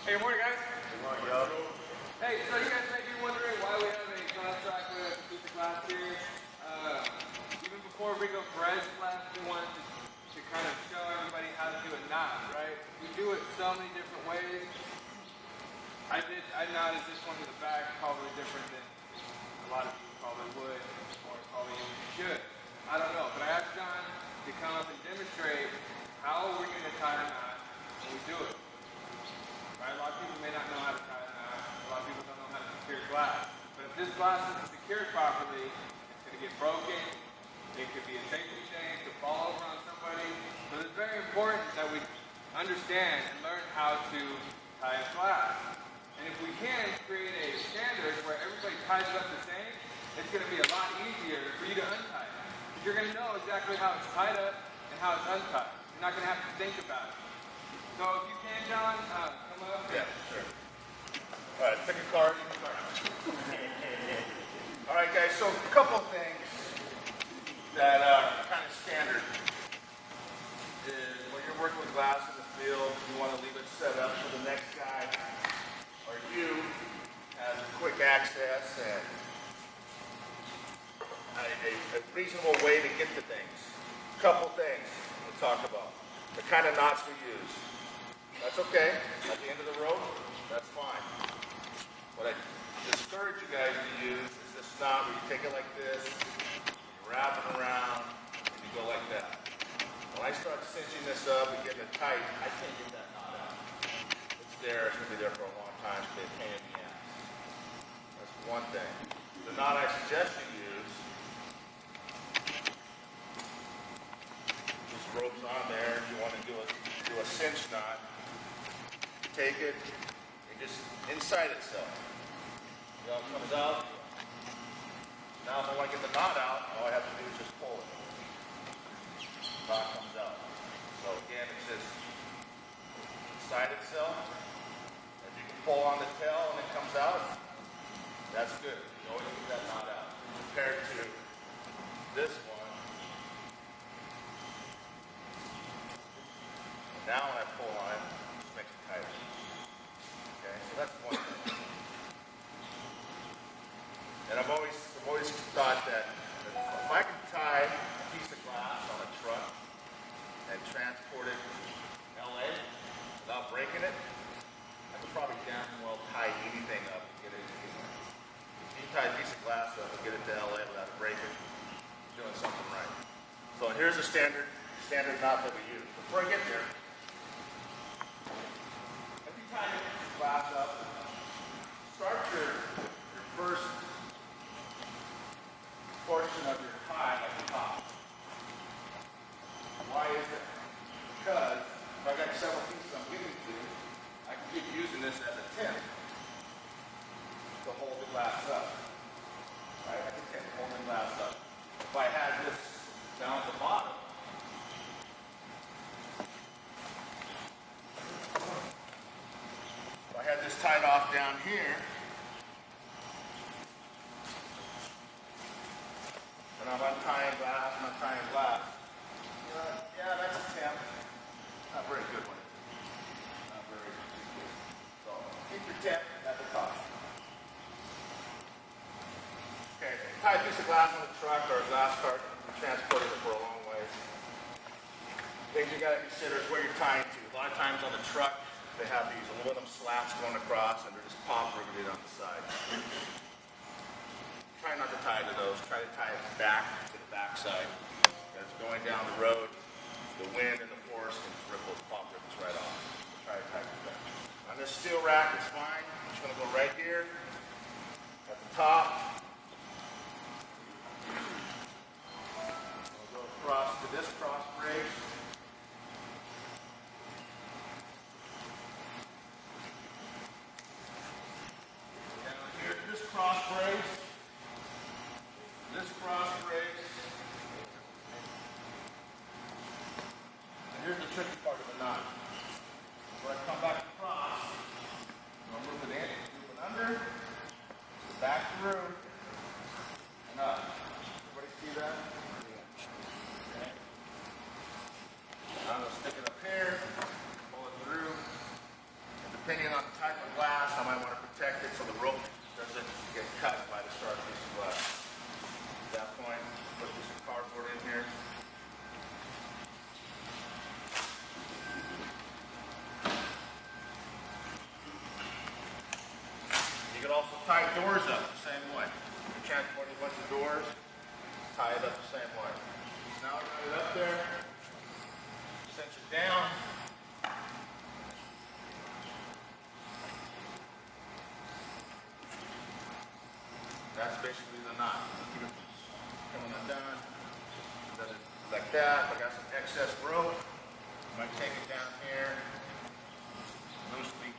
Hey, good morning, guys. Good morning, yo. Hey, so you guys may be wondering why we have a class track with a piece of class here. Even before Rico Perez's class, we wanted to kind of show everybody how to do a knot, right? We do it so many different ways. I knotted this one to the back, probably different than a lot of people probably would, or probably even should. I don't know, but I asked John to come up and demonstrate how we're going to tie a knot when we do it. Right? A lot of people may not know how to tie a knot. A lot of people don't know how to secure glass. But if this glass isn't secured properly, it's going to get broken. It could be a safety chain, it could fall over on somebody. So it's very important that we understand and learn how to tie a glass. And if we can create a standard where everybody ties it up the same, it's going to be a lot easier for you to untie it. Because you're going to know exactly how it's tied up and how it's untied. You're not going to have to think about it. So if you can, John, come up. Yeah, sure. All right, pick a card. All right, guys, so a couple of things that are kind of standard is when you're working with glass in the field, you want to leave it set up so the next guy or you has quick access and a reasonable way to get to things. Couple things we'll talk about. The kind of knots we use. That's okay. At the end of the rope, that's fine. What I discourage you guys to use is this knot where you take it like this, you wrap it around, and you go like that. When I start cinching this up and getting it tight, I can't get that knot out. It's there. It's going to be there for a long time. It's going to be a pain in the ass. That's one thing. The knot I suggest you use, this rope's on there. If you want to do a cinch knot, take it and just inside itself. You know, it comes out. Now if I want to get the knot out, all I have to do is just pull it. The knot comes out. So again, it's just inside itself. If you can pull on the tail and it comes out, that's good. You always get that knot out. Compared to this one. Now when I pull on it, tighter. Okay, so that's one thing. And I've always thought that if I can tie a piece of glass on a truck and transport it to LA without breaking it, I could probably damn well tie anything up and get it anywhere. If you tie a piece of glass up and get it to LA without breaking it, you're doing something right. So here's a standard knot that we use. Before I get there, tie your glass up, start your first portion of your tie at the top. Why is it? Because if I've got several pieces I'm getting to, I can keep using this as a tip to hold the glass up. Right? I can tip hold the glass up. If I had this down at the bottom, I had this tied off down here, and I'm untying glass, yeah, that's a tip. Not very good one. Not very good. So keep your tip at the top. Okay, tie a piece of glass on the truck or a glass cart, transporting it for a long way. Things you got to consider is where you're tying to. A lot of times on the truck, they have these aluminum slats going across and they're just pop riveted on the side. Try not to tie to those. Try to tie it back to the back side. As going down the road, the wind and the force can rip those pop rivets right off. Try to tie it back. On this steel rack, it's fine. I'm just going to go right here at the top. We'll go across to this cross brace. Cross brace, this cross brace, and here's the tricky part of the knot. When I come back across, I'm going to move it in, move it under, back through, and up. Everybody see that? Okay. depending on the type of glass, I might want to protect it so the rope doesn't get cut by the sharp piece of glass. At that point, put this cardboard in here. You can also tie doors up the same way. You're transporting a bunch of doors, tie it up the same way. Now we're going to get up there, cinch it down. That's basically the knot. Coming undone. Does it like that. I got some excess rope. I might take it down here, loosely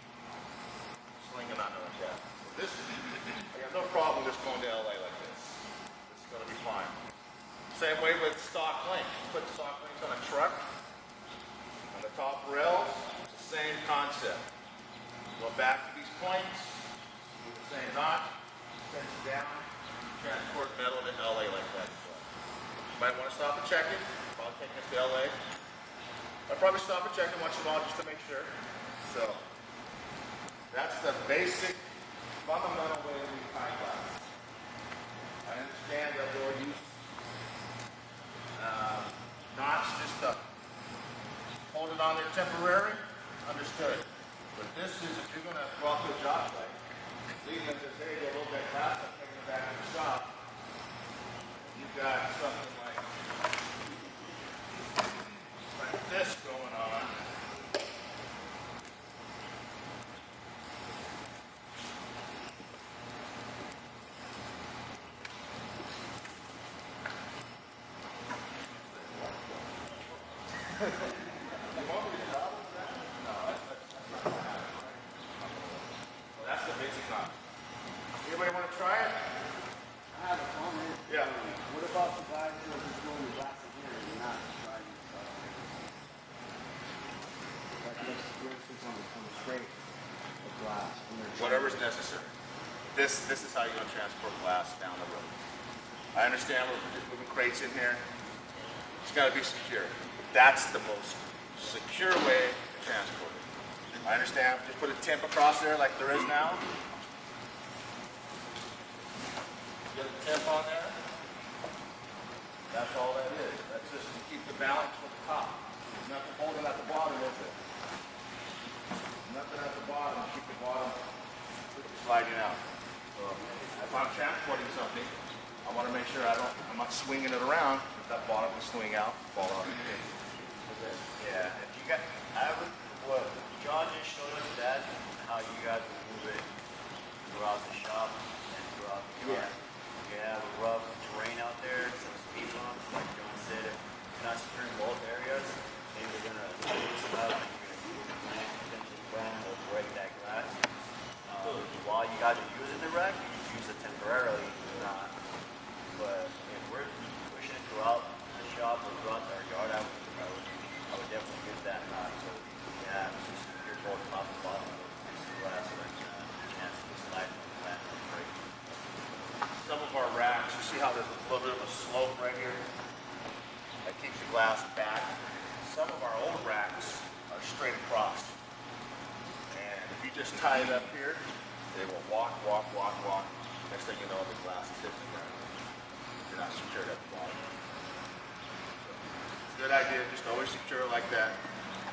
sling it onto like that. So this, I have no problem just going to LA like this. This is going to be fine. Same way with stock links. Put stock links on a truck. On the top rails, it's the same concept. Go back to these points, do the same knot. Send it down, transport metal to LA like that. You might want to stop and check it. Probably taking us to LA. I'll probably stop and check it once in a while just to make sure. So that's the basic, fundamental way to do tie glass. I understand that they'll use knots just to hold it on there temporary. Understood. But this is if you're going to go out to a job site. Leaving says, hey, get a little bit of glass, I'm taking it back to the shop. You've got something like this going on. You want me to stop with that? No, that's not right. Well, that's the basic knot. Anybody want to try it? I have a comment. Yeah. What about the guys who are just doing the glass in here and you're not trying stuff? Like let's for instance on the crate of glass. When they're Whatever's necessary. This is how you're going to transport glass down the road. I understand we're just moving crates in here. It's got to be secure. That's the most secure way to transport it. I understand. Just put a temp across there like there is now. Get a temp on there. That's all that is. That's just to keep the balance with the top. There's nothing holding at the bottom, is it? Nothing at the bottom to keep the bottom sliding out. So if I'm transporting something, I want to make sure I'm not swinging it around. If that bottom will swing out, fall out. Yeah, if you got, what John just showed us that, how you guys will move it throughout the shop and throughout the car. You have rough terrain out there, some speed bumps, like John said, if you're not securing both areas, then you're going to loosen up and you're going to plant, potentially bend or break that glass. While you guys are using the rack, you just use it temporarily, but if we're pushing it throughout the shop or throughout our yard, I would definitely use that knot. So yeah, just secure both top and bottom of those pieces of glass so that you have a chance to slide and plant and break. Some of our racks, you see how there's a little bit of a slope right here? That keeps the glass back. Some of our old racks are straight across. And if you just tie it up here, they will walk. Next thing you know, the glass is hitting the ground. You're not secured at the bottom. So, it's a good idea, just always secure it like that.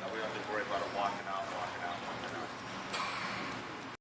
Now we don't have to worry about it walking out.